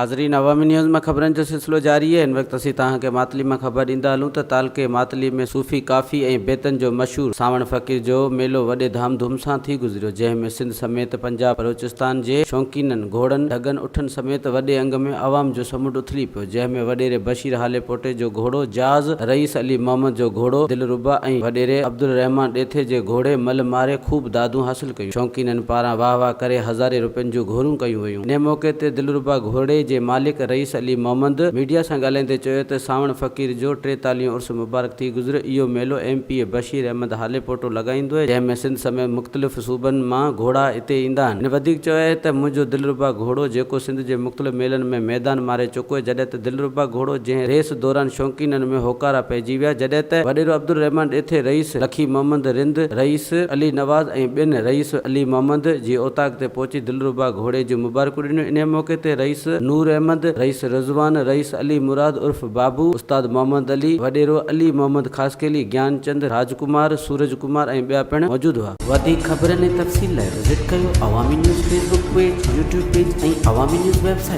नाज़रीन, अवामी न्यूज़ में खबरन जो सिलसिलो जारी है। इन वक्त असीं तव्हांखे मातली में खबर ॾींदा हलूं त तालके मातली में सूफी काफ़ी ऐं बेतन जो मशहूर सावण फक़ीर जो मेलो वॾे धामधूम सां थी गुज़रियो, जंहिंमें सिंध समेत पंजाब बलोचिस्तान जे शौक़ीननि घोड़नि ढगनि उठनि समेत वॾे अंग में अवाम जो समुंड उथली पियो, जंहिंमें वॾेरे बशीर हाले पोटे जो घोड़ो जाज़, रईस अली मोहम्मद जो घोड़ो दिलरुबा ऐं वॾेरे अब्दुल रहमान ॾेथे जे घोड़े मल मारे खूब दादू हासिल कयूं। शौक़ीननि पारां वाह वाह करे हज़ारे रुपयनि जूं घोड़ूं कयूं वयूं। इन मौके ते दिलरुबा घोड़े जे मालिक रईस अली मोहम्मद मीडिया सां ॻाल्हाईंदे चयो त सावण फ़क़ीर जो 43 उर्स मुबारक थी गुज़रियो। इहो मेलो MP बशीर अहमद हाले पोटो लॻाईंदो आहे, जंहिंमें सिंध समेत मुख़्तलिफ़ सूबनि मां घोड़ा हिते ईंदा आहिनि। वधीक चयो आहे त मुंहिंजो दिलरुबा घोड़ो जेको सिंध जे मुख़्तलिफ़ मेलनि में मैदान मारे चुको आहे, जॾहिं त दिलरुबा घोड़ो जंहिं रेस दौरान शौक़ीननि में होकारा पइजी विया, जॾहिं त वॾेरो अब्दुल रहमान ॾेथे रईस लखी मोहम्मद रिंद, रईस अली नवाज़ ऐं ॿिनि रईस अली मोहम्मद जी औताक ते पहुची दिलरुबा घोड़े जूं मुबारकूं ॾिनियूं। इन मौके ते रईस नूर अहमद, रईस रज़वान, रईस अली मुराद उर्फ बाबू, उस्ताद मोहम्मद अली, वॾेरो अली मोहम्मद ख़ासकेली, ज्ञानचंद, राजकुमार, सूरज कुमार ऐं ॿिया पिण मौजूद हुआ। वधीक ख़बरनि ऐं तफ़सील लाइ विज़िट कयो अवामी news Facebook page, YouTube page ऐं अवामी न्यूज़ वेबसाइट।